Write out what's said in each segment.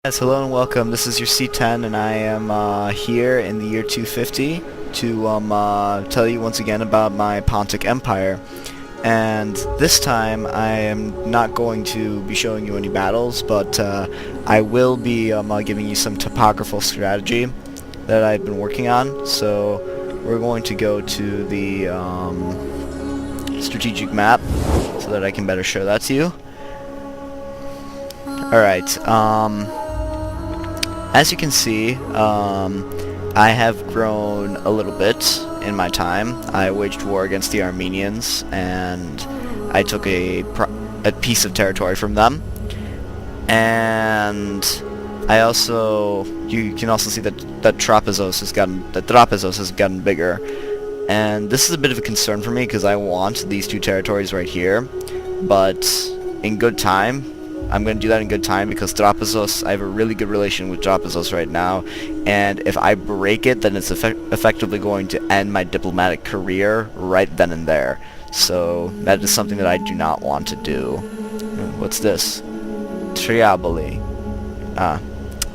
Yes, hello and welcome. This is your C10, and I am here in the year 250 to tell you once again about my Pontic Empire. And this time, I am not going to be showing you any battles, but I will be giving you some topographical strategy that I've been working on. So we're going to go to the strategic map so that I can better show that to you. Alright, as you can see, I have grown a little bit in my time. I waged war against the Armenians, and I took a piece of territory from them. And I also, you can also see that Trapezos has gotten bigger. And this is a bit of a concern for me because I want these two territories right here, but in good time. I'm going to do that in good time because Trapezos, I have a really good relation with Trapezos right now, and if I break it, then it's effectively going to end my diplomatic career right then and there. So that is something that I do not want to do. What's this? Triaboli.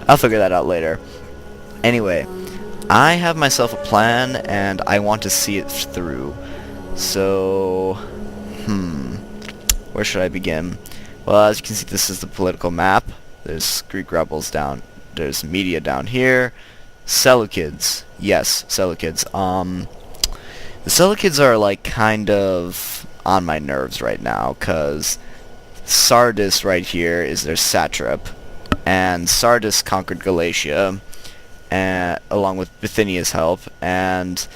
I'll figure that out later. Anyway, I have myself a plan, and I want to see it through. So, where should I begin? Well, as you can see, this is the political map. There's Greek rebels down. There's media down here. Seleucids. Yes, Seleucids. The Seleucids are, like, kind of on my nerves right now, because Sardis right here is their satrap. And Sardis conquered Galatia, along with Bithynia's help, and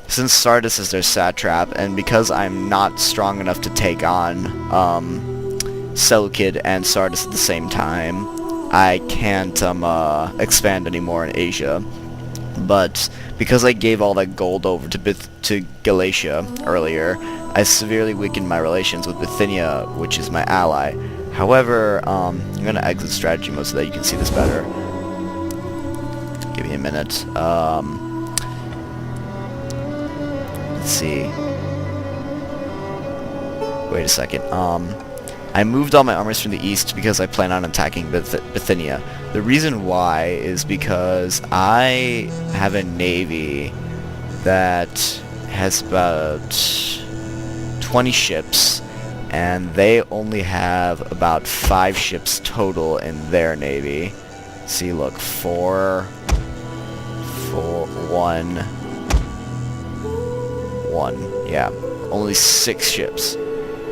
since Sardis is their satrap, and because I'm not strong enough to take on, Seleucid and Sardis at the same time, I can't expand anymore in Asia. But because I gave all that gold over to Galatia earlier, I severely weakened my relations with Bithynia, which is my ally. However, I'm going to exit strategy mode so that you can see this better. Give me a minute. Let's see. Wait a second. I moved all my armies from the east because I plan on attacking Bithynia. The reason why is because I have a navy that has about 20 ships, and they only have about 5 ships total in their navy. See, look, 4, 1, yeah, only 6 ships.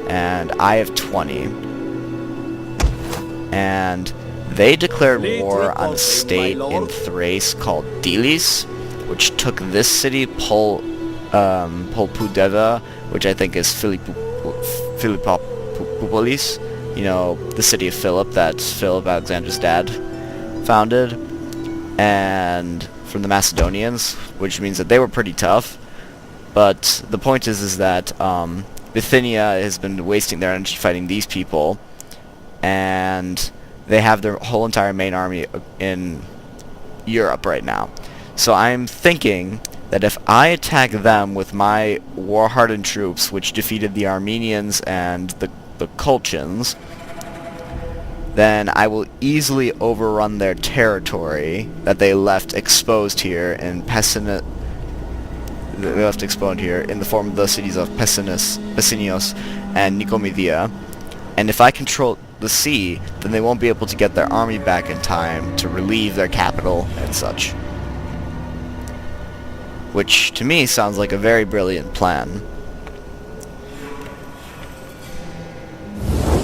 And I have 20. And they declared war on a state in Thrace called Delis, which took this city, Polpudeva, which I think is Philippopolis, you know, the city of Philip that Philip, Alexander's dad, founded, and from the Macedonians, which means that they were pretty tough. But the point is that Bithynia has been wasting their energy fighting these people, and they have their whole entire main army in Europe right now. So I'm thinking that if I attack them with my war-hardened troops, which defeated the Armenians and the Colchians, then I will easily overrun their territory that they left exposed here in in the form of the cities of Pessinus and Nicomedia. And if I control the sea, then they won't be able to get their army back in time to relieve their capital and such. Which, to me, sounds like a very brilliant plan.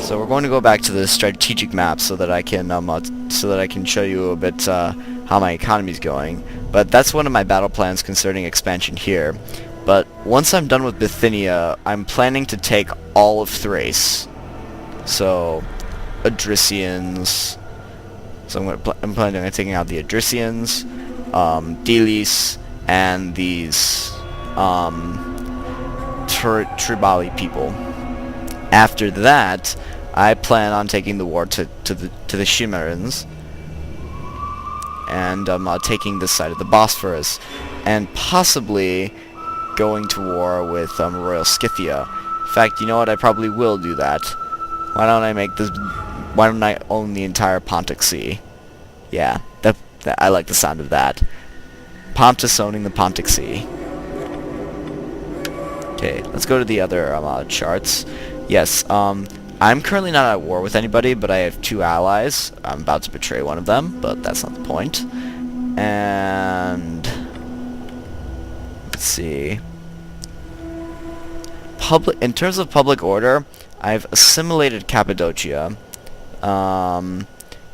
So we're going to go back to the strategic map so that I can show you a bit how my economy is going. But that's one of my battle plans concerning expansion here. But once I'm done with Bithynia, I'm planning to take all of Thrace. So, Adricians. So I'm planning on taking out the Adricians, Delis, and these Tribali people. After that, I plan on taking the war to the Chimerans, and taking this side of the Bosphorus, and possibly going to war with Royal Scythia. In fact, you know what? I probably will do that. Why don't I own the entire Pontic Sea? Yeah, I like the sound of that. Pontus owning the Pontic Sea. Okay, let's go to the other charts. Yes, I'm currently not at war with anybody, but I have 2 allies. I'm about to betray one of them, but that's not the point. And let's see. In terms of public order, I've assimilated Cappadocia.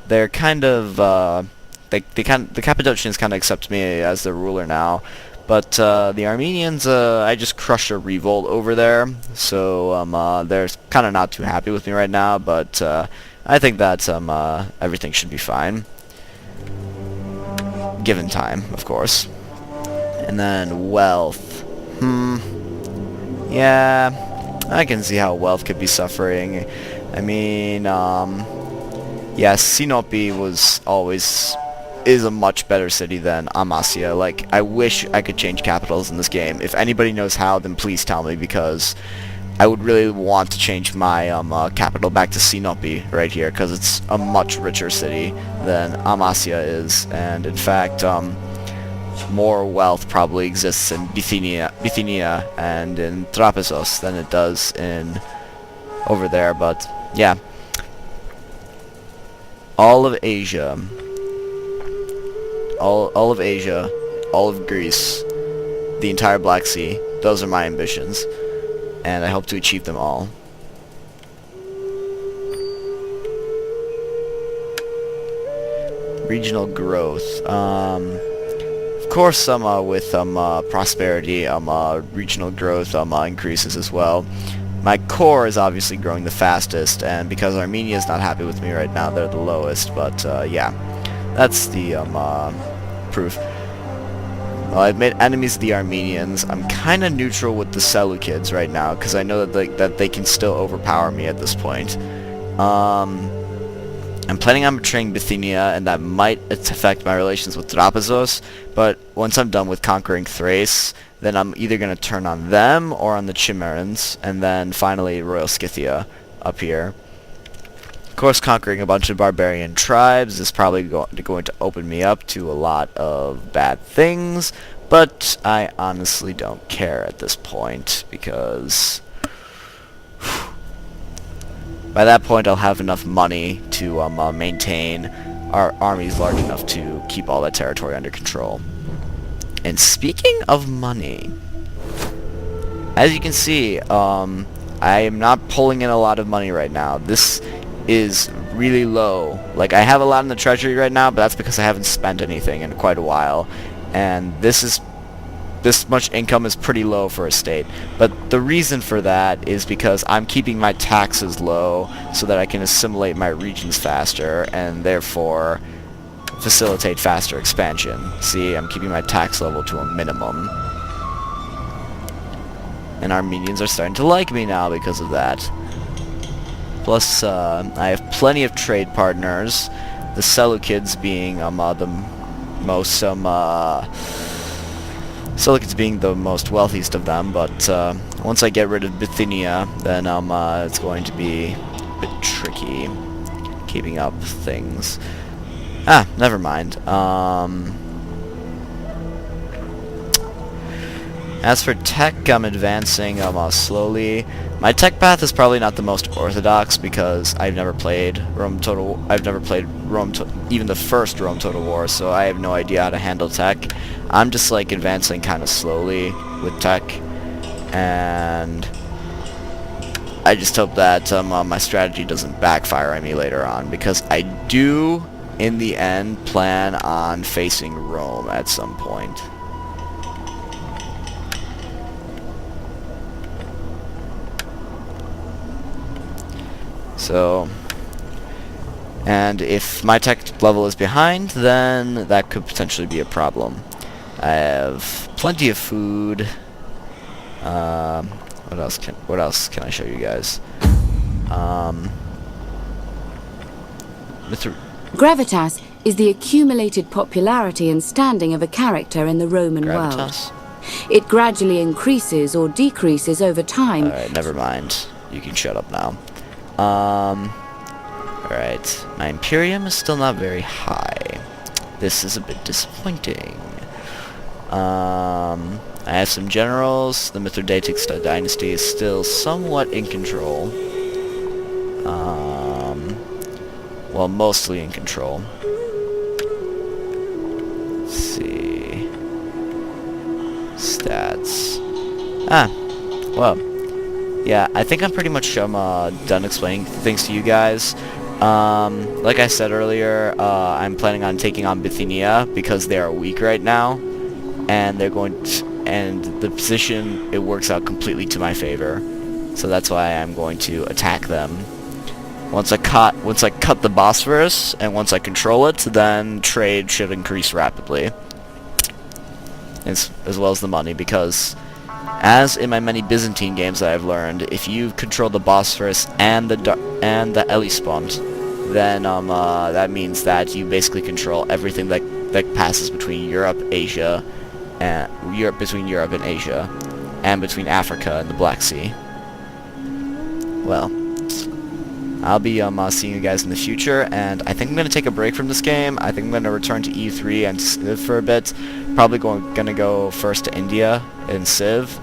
They're kind of the Cappadocians kind of accept me as their ruler now, but the Armenians, I just crushed a revolt over there, so they're kind of not too happy with me right now. But I think that everything should be fine, given time, of course. And then wealth. Yeah, I can see how wealth could be suffering. I mean, yeah, Sinope is a much better city than Amasya. Like, I wish I could change capitals in this game. If anybody knows how, then please tell me, because I would really want to change my capital back to Sinope right here, because it's a much richer city than Amasya is, and in fact, more wealth probably exists in Bithynia and in Trapesos than it does in over there. But yeah, all of Asia, all of Asia, all of Greece, the entire Black Sea, those are my ambitions, and I hope to achieve them all. Regional growth. Of course, with prosperity, regional growth increases as well. My core is obviously growing the fastest, and because Armenia is not happy with me right now, they're the lowest. But yeah, that's the proof. Well, I've made enemies of the Armenians. I'm kind of neutral with the Seleucids right now, because I know that they can still overpower me at this point. I'm planning on betraying Bithynia, and that might affect my relations with Trapesos, but once I'm done with conquering Thrace, then I'm either going to turn on them or on the Chimerans, and then finally Royal Scythia up here. Of course, conquering a bunch of barbarian tribes is probably going to open me up to a lot of bad things, but I honestly don't care at this point, because by that point I'll have enough money to maintain our armies large enough to keep all that territory under control. And speaking of money, as you can see, I am not pulling in a lot of money right now. This is really low. Like, I have a lot in the treasury right now, but that's because I haven't spent anything in quite a while. And this much income is pretty low for a state. But the reason for that is because I'm keeping my taxes low so that I can assimilate my regions faster and therefore facilitate faster expansion. See, I'm keeping my tax level to a minimum. And Armenians are starting to like me now because of that. Plus, I have plenty of trade partners. The Seleucids being the most Seleucids being the most wealthiest of them, but once I get rid of Bithynia, then it's going to be a bit tricky keeping up things. Never mind. As for tech, I'm advancing slowly. My tech path is probably not the most orthodox because I've never played even the first Rome Total War, so I have no idea how to handle tech. I'm just like advancing kind of slowly with tech, and I just hope that my strategy doesn't backfire on me later on, because I do, in the end, plan on facing Rome at some point. So, and if my tech level is behind, then that could potentially be a problem. I have plenty of food. What else can I show you guys? Gravitas is the accumulated popularity and standing of a character in the Roman world. It gradually increases or decreases over time. Alright, never mind. You can shut up now. Alright. My Imperium is still not very high. this is a bit disappointing. I have some generals. The Mithridates dynasty is still somewhat in control. Well, mostly in control. Let's see. Stats. Well. Yeah, I think I'm pretty much done explaining things to you guys. Like I said earlier, I'm planning on taking on Bithynia because they are weak right now, and they're going to, and the position, it works out completely to my favor. So that's why I'm going to attack them. Once I cut the Bosphorus and once I control it, then trade should increase rapidly, as well as the money, because as in my many Byzantine games that I've learned, if you control the Bosphorus and the Hellespont, then that means that you basically control everything that passes between Europe, Asia, and between Europe and Asia, and between Africa and the Black Sea. Well, I'll be seeing you guys in the future, and I think I'm going to take a break from this game. I think I'm going to return to E3 and Civ for a bit. Probably going to go first to India and Civ,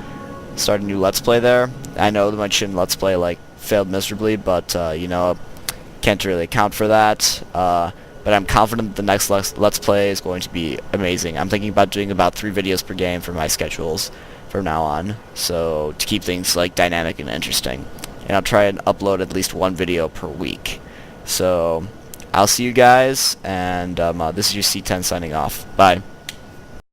start a new Let's Play there. I know that my Chin Let's Play failed miserably, but you know, can't really account for that. But I'm confident that the next Let's Play is going to be amazing. I'm thinking about doing about 3 videos per game for my schedules from now on, so to keep things dynamic and interesting. And I'll try and upload at least 1 video per week. So I'll see you guys, and this is your C10 signing off. Bye.